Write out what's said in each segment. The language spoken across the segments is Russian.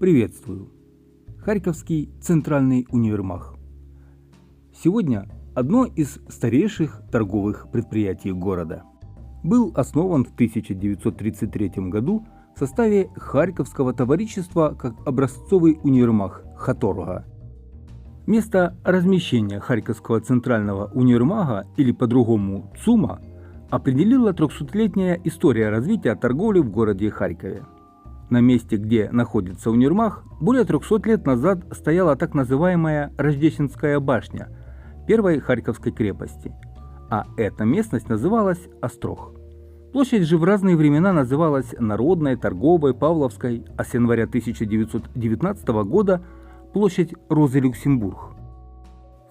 Приветствую! Харьковский центральный универмаг. Сегодня одно из старейших торговых предприятий города. Был основан в 1933 году в составе Харьковского товарищества как образцовый универмаг «Хаторга». Место размещения Харьковского центрального универмага, или по-другому ЦУМа, определила 300-летняя история развития торговли в городе Харькове. На месте, где находится универмаг, более 300 лет назад стояла так называемая Рождественская башня первой Харьковской крепости, а эта местность называлась Острог. Площадь же в разные времена называлась Народной, Торговой, Павловской, а с января 1919 года площадь Розы Люксембург.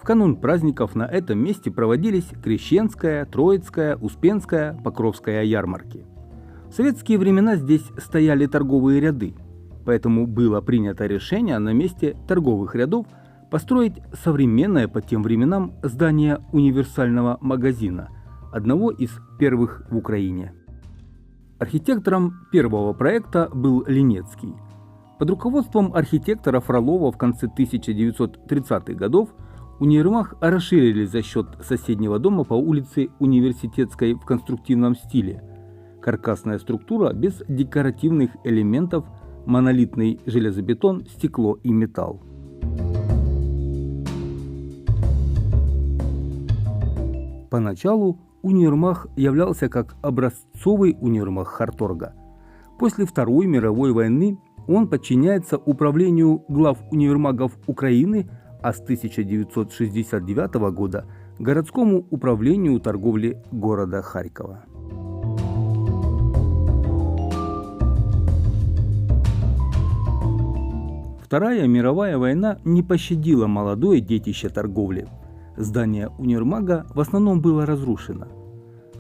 В канун праздников на этом месте проводились Крещенская, Троицкая, Успенская, Покровская ярмарки. В советские времена здесь стояли торговые ряды, поэтому было принято решение на месте торговых рядов построить современное по тем временам здание универсального магазина, одного из первых в Украине. Архитектором первого проекта был Ленецкий. Под руководством архитектора Фролова в конце 1930-х годов универмаг расширили за счет соседнего дома по улице Университетской в конструктивном стиле. Каркасная структура без декоративных элементов, монолитный железобетон, стекло и металл. Поначалу универмаг являлся как образцовый универмаг Хаторга. После Второй мировой войны он подчиняется управлению глав универмагов Украины, а с 1969 года городскому управлению торговли города Харькова. Вторая мировая война не пощадила молодое детище торговли. Здание универмага в основном было разрушено.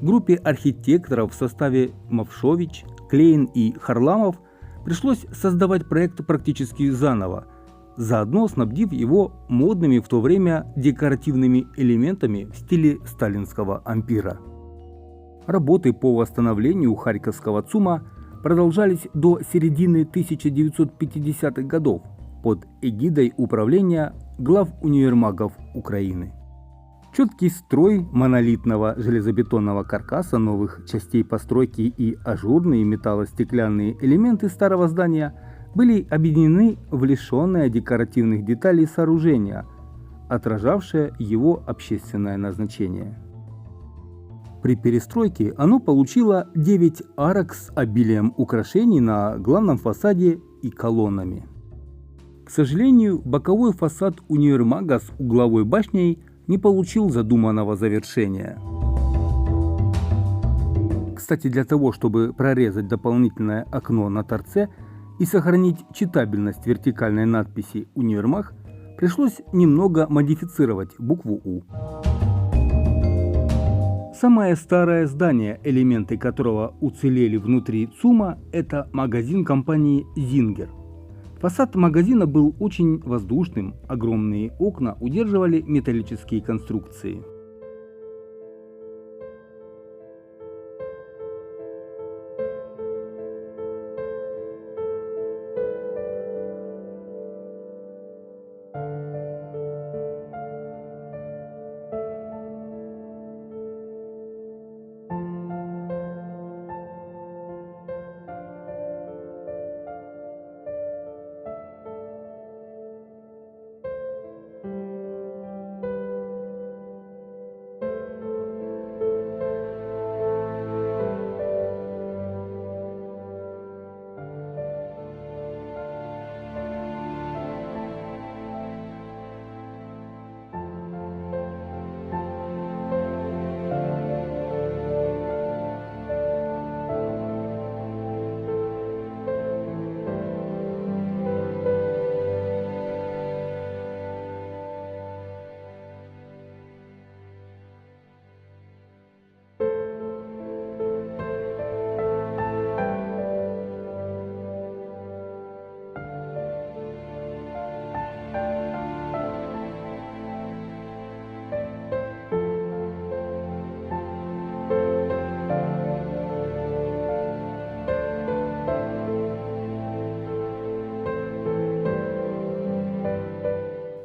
Группе архитекторов в составе Мавшович, Клейн и Харламов пришлось создавать проект практически заново, заодно снабдив его модными в то время декоративными элементами в стиле сталинского ампира. Работы по восстановлению Харьковского ЦУМа продолжались до середины 1950-х годов под эгидой управления глав универмагов Украины. Четкий строй монолитного железобетонного каркаса новых частей постройки и ажурные металлостеклянные элементы старого здания были объединены в лишенное декоративных деталей сооружения, отражавшее его общественное назначение. При перестройке оно получило 9 арок с обилием украшений на главном фасаде и колоннами. К сожалению, боковой фасад универмага с угловой башней не получил задуманного завершения. Кстати, для того, чтобы прорезать дополнительное окно на торце и сохранить читабельность вертикальной надписи «Универмаг», пришлось немного модифицировать букву «У». Самое старое здание, элементы которого уцелели внутри ЦУМа, это магазин компании «Зингер». Фасад магазина был очень воздушным, огромные окна удерживали металлические конструкции.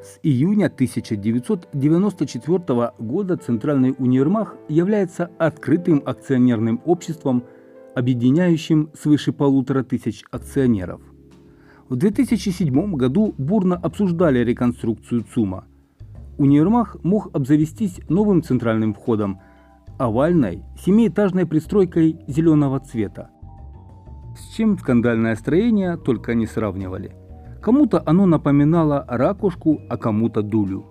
С июня 1994 года Центральный универмаг является открытым акционерным обществом, объединяющим свыше 1500 акционеров. В 2007 году бурно обсуждали реконструкцию ЦУМа. Универмаг мог обзавестись новым центральным входом, овальной, семиэтажной пристройкой зеленого цвета. С чем скандальное строение только не сравнивали. Кому-то оно напоминало ракушку, а кому-то дулю.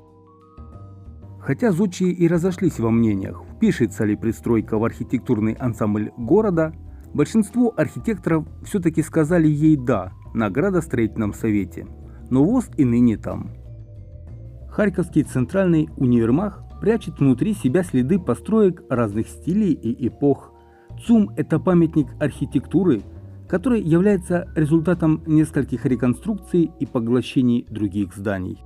Хотя зодчие и разошлись во мнениях, впишется ли пристройка в архитектурный ансамбль города, большинство архитекторов все-таки сказали ей «да» на градостроительном совете, но ВОЗ и ныне там. Харьковский центральный универмаг прячет внутри себя следы построек разных стилей и эпох. ЦУМ – это памятник архитектуры, который является результатом нескольких реконструкций и поглощений других зданий.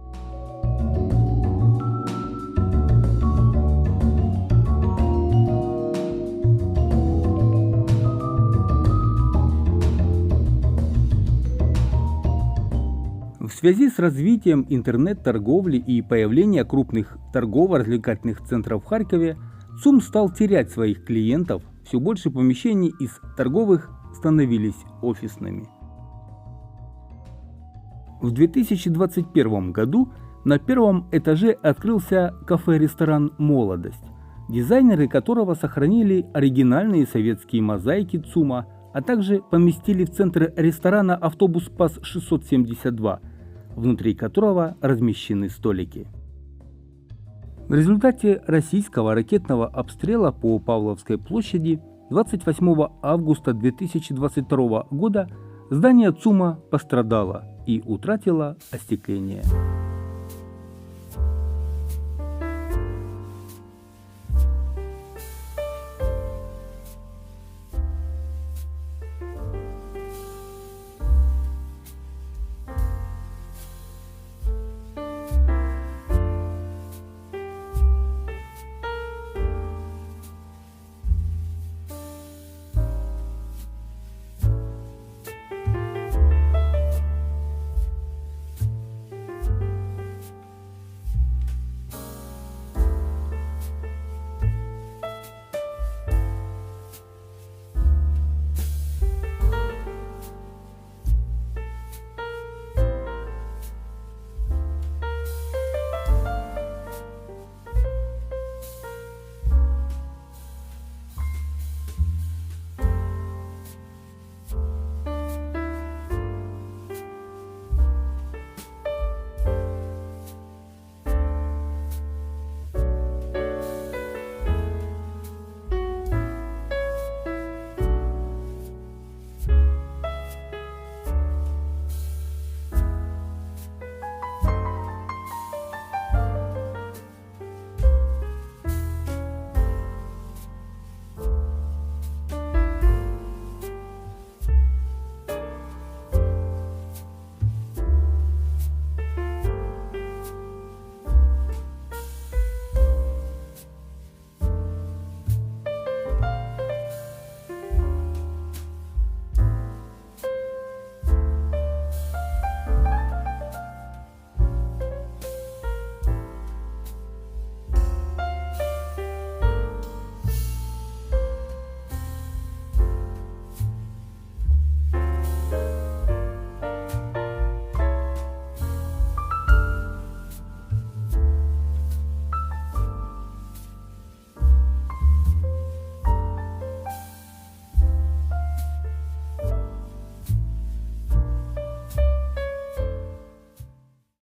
В связи с развитием интернет-торговли и появлением крупных торгово-развлекательных центров в Харькове, ЦУМ стал терять своих клиентов, все больше помещений из торговых становились офисными. В 2021 году на первом этаже открылся кафе-ресторан «Молодость», дизайнеры которого сохранили оригинальные советские мозаики ЦУМа, а также поместили в центр ресторана автобус ПАЗ-672, внутри которого размещены столики. В результате российского ракетного обстрела по Павловской площади 28 августа 2022 года здание ЦУМа пострадало и утратило остекление.